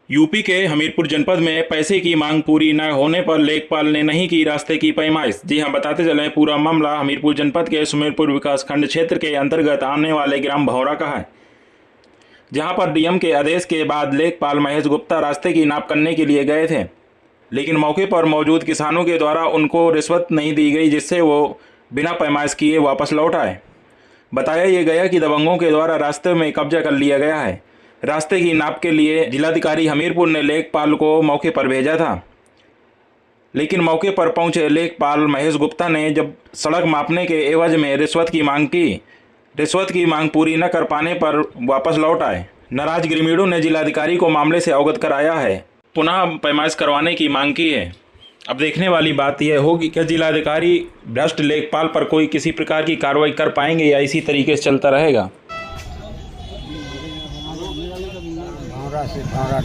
UP के हमीरपुर जनपद में पैसे की मांग पूरी न होने पर लेखपाल ने नहीं की रास्ते की पैमाइश। जी हां, बताते चलें, पूरा मामला हमीरपुर जनपद के सुमेरपुर विकासखंड क्षेत्र के अंतर्गत आने वाले ग्राम भौरा का है, जहां पर डीएम के आदेश के बाद लेखपाल महेश गुप्ता रास्ते की नाप करने के लिए गए थे, लेकिन मौके पर मौजूद किसानों के द्वारा उनको रिश्वत नहीं दी गई, जिससे वो बिना पैमाइश किए वापस लौट आए। बताया ये गया कि दबंगों के द्वारा रास्ते में कब्जा कर लिया गया है। रास्ते की नाप के लिए जिलाधिकारी हमीरपुर ने लेखपाल को मौके पर भेजा था, लेकिन मौके पर पहुंचे लेखपाल महेश गुप्ता ने जब सड़क मापने के एवज में रिश्वत की मांग की, रिश्वत की मांग पूरी न कर पाने पर वापस लौट आए। नाराज ग्रामीणों ने जिलाधिकारी को मामले से अवगत कराया है, पुनः पैमाइश करवाने की मांग की है। अब देखने वाली बात यह होगी कि जिलाधिकारी भ्रष्ट लेखपाल पर कोई किसी प्रकार की कार्रवाई कर पाएंगे या इसी तरीके से चलता रहेगा।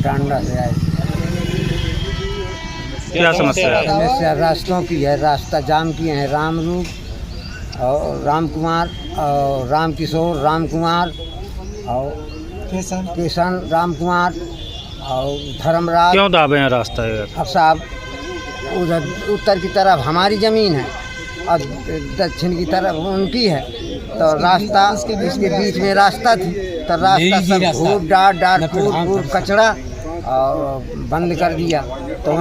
टांडा से आए। क्या समस्या है? समस्या रास्तों की है। रास्ता जाम किए हैं रामरूप और राम कुमार और राम किशोर, राम कुमार और किशन राम कुमार और धर्मराज। क्यों दाबे हैं रास्ता? अब साहब उधर उत्तर की तरफ हमारी ज़मीन है और दक्षिण की तरफ उनकी है, तो रास्ता इसके बीच में रास्ता थी, तो रास्ता सब घूट डार फूट कचरा और बंद कर दिया। तो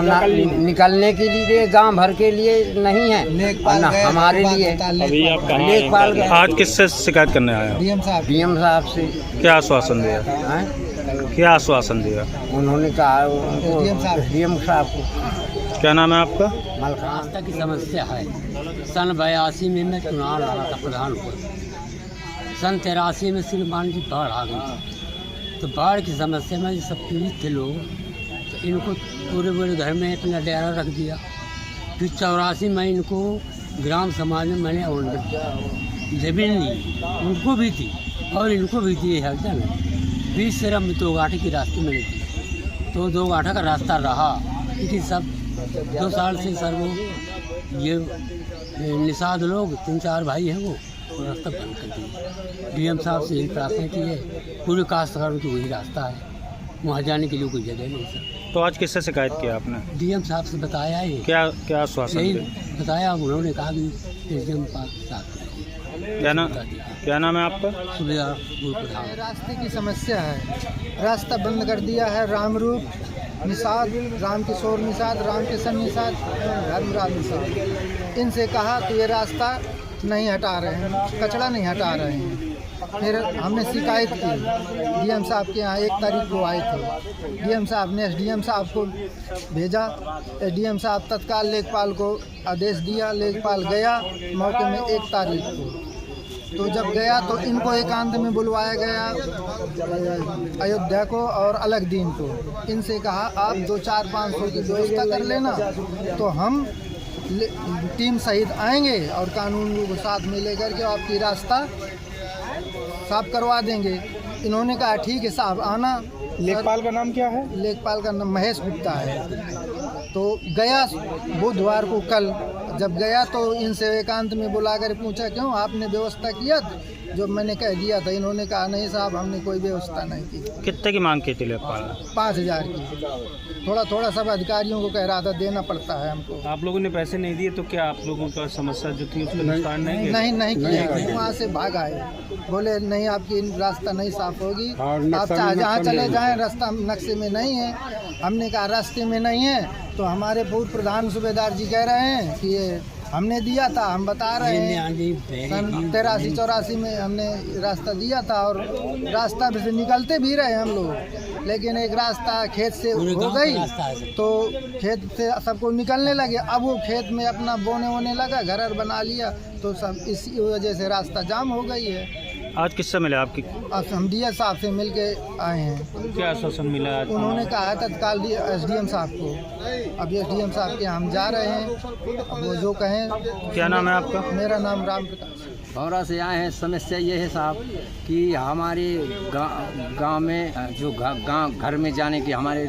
निकलने के लिए गांव भर के लिए नहीं है और न हमारे लिए। अभी आप कहाँ लेखपाल आज किससे शिकायत करने आए हो? डीएम साहब से। क्या आश्वासन दिया? क्या आश्वासन दिया? उन्होंने कहा उनको डीएम साहब को। क्या नाम है आपका? रास्ता की समस्या है। सन 82 में मैं चुनाव लड़ा था प्रधान को। सन 83 में सिलमान की बाढ़ आ गई थी, तो बाढ़ की समस्या में सब पीड़ित थे लोग, तो इनको पूरे घर में अपना डेरा रख दिया। फिर 84 में इनको ग्राम समाज में मैंने आवंटित जमीन ली, उनको भी थी और इनको भी थी। है 20 से 2 गाठे की रास्ते में थी, तो 2 गाठा का रास्ता रहा, लेकिन सब 2 साल से सर वो ये निषाद लोग 3-4 भाई हैं वो रास्ता बंद कर दिया। डीएम साहब से यही प्रार्थना की है, पूरे काश्तकारों की वही रास्ता है, वहाँ जाने के लिए कोई जगह नहीं सर। तो आज किससे शिकायत किया आपने? डीएम साहब से बताया है। क्या आश्वासन यही दिया? बताया, उन्होंने कहा कि एसडीएम साहब। क्या नाम है आपका? सुबेदार प्रधान। रास्ते की समस्या है, रास्ता बंद कर दिया है। रामरूप निषाद, राम किशोर निषाद, राम किशन निषाद, धर्मराज निषाद, इनसे कहा तो ये रास्ता नहीं हटा रहे हैं, कचरा नहीं हटा रहे हैं। फिर हमने शिकायत की डीएम साहब के यहाँ, 1 तारीख को आए थे। डीएम साहब ने एसडीएम साहब को भेजा, एसडीएम साहब तत्काल लेखपाल को आदेश दिया। लेखपाल गया मौके में 1 तारीख को, तो जब गया तो इनको एकांत में बुलवाया गया अयोध्या को और अलग दिन को। इनसे कहा आप 200-400-500 की व्यवस्था कर लेना, तो हम टीम सहित आएंगे और कानून को साथ में लेकर के आपकी रास्ता साफ करवा देंगे। इन्होंने कहा ठीक है साहब आना। लेखपाल का नाम क्या है? लेखपाल का नाम महेश गुप्ता है। तो गया बुधवार को, कल जब गया तो इनसे एकांत में बुला कर पूछा क्यों आपने व्यवस्था किया? जो मैंने कह दिया था। इन्होंने कहा नहीं साहब हमने कोई व्यवस्था नहीं की। कितने की मांग की थी लेखपाल ने? 5000 की। थोड़ा सब अधिकारियों को कह रहा था देना पड़ता है हमको। आप लोगों ने पैसे नहीं दिए तो क्या आप लोगों का समस्या जो थी उसका निस्तारण नहीं किया? वहाँ से भाग आए, बोले नहीं आपकी रास्ता नहीं साफ होगी, आप चाहे जहाँ चले जाएं, रास्ता नक्शे में नहीं है। हमने कहा रास्ते में नहीं है तो हमारे पूर्व प्रधान सूबेदार जी कह रहे हैं कि ये हमने दिया था, हम बता रहे हैं सन 83-84 में हमने रास्ता दिया था और रास्ता भी से निकलते भी रहे हम लोग, लेकिन एक रास्ता खेत से हो गई तो खेत से सबको निकलने लगे। अब वो खेत में अपना बोने लगा, घर बना लिया, तो सब इसी वजह से रास्ता जाम हो गई है। आज किससे मिला आपकी? हम डीएम साहब से मिल के आए हैं। क्या आश्वासन मिला? उन्होंने कहा है तत्काल एसडीएम साहब को। अब एसडीएम साहब के हम जा रहे हैं, अब वो जो कहें। क्या नाम है आपका? मेरा नाम राम प्रकाश। भौरा से आए हैं। समस्या ये है साहब कि हमारे गांव में जो घर में जाने की, हमारे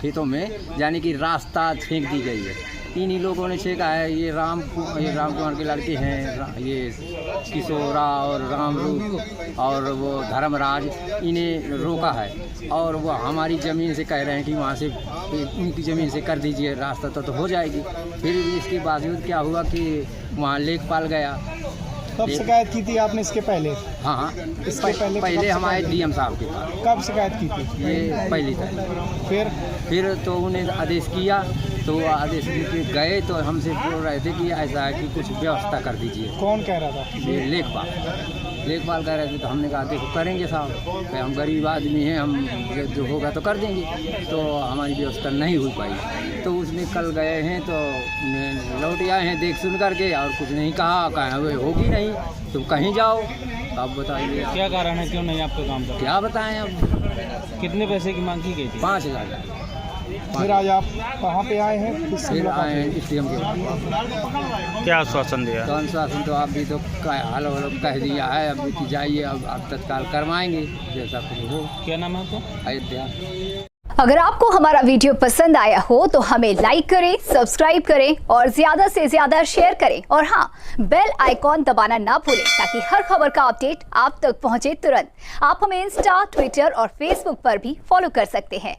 खेतों में जाने की रास्ता फेंक दी गई है। इन्हीं लोगों ने छेका है। ये राम कुमार के लड़के हैं, ये किशोरा और रामरूप और वो धर्मराज, इन्हें रोका है और वो हमारी ज़मीन से कह रहे हैं कि वहाँ से उनकी ज़मीन से कर दीजिए रास्ता, तो हो जाएगी। फिर इसके बावजूद क्या हुआ कि वहाँ लेखपाल गया। कब शिकायत की थी आपने इसके पहले? हाँ, इसके पहले हम आए डीएम साहब के पास। कब शिकायत की थी? ये पहली तारीख। फिर तो उन्हें आदेश किया, तो वो आदेश के गए तो हमसे बोल रहे थे कि ऐसा है कि कुछ व्यवस्था कर दीजिए। कौन कह रहा था? ये लेखपाल कह रहे थे। तो हमने कहा देखो करेंगे साहब, कि हम गरीब आदमी हैं, हम जो होगा तो कर देंगे। तो हमारी व्यवस्था नहीं हो पाई। तो उसने कल गए हैं तो लौट आए हैं देख सुन करके, और कुछ नहीं कहा, कहा वो होगी नहीं तो कहीं जाओ। आप बताइए क्या कारण है, क्यों नहीं आपका काम कर? क्या बताएं अब। कितने पैसे की मांग की गई थी? 5,000। फिर आज आप कहाँ पे आए हैं? फिर आए हैं स्टेडियम के पास। क्या आश्वासन दिया? तो आश्वासन तो आप भी तो हाल कह दिया है अब कि जाइए, अब आप तत्काल करवाएंगे जैसा कुछ हो। क्या नाम है आपका? अयोध्या। अगर आपको हमारा वीडियो पसंद आया हो तो हमें लाइक करें, सब्सक्राइब करें और ज्यादा से ज्यादा शेयर करें। और हाँ, बेल आइकॉन दबाना ना भूलें ताकि हर खबर का अपडेट आप तक पहुंचे तुरंत। आप हमें इंस्टा, ट्विटर और फेसबुक पर भी फॉलो कर सकते हैं।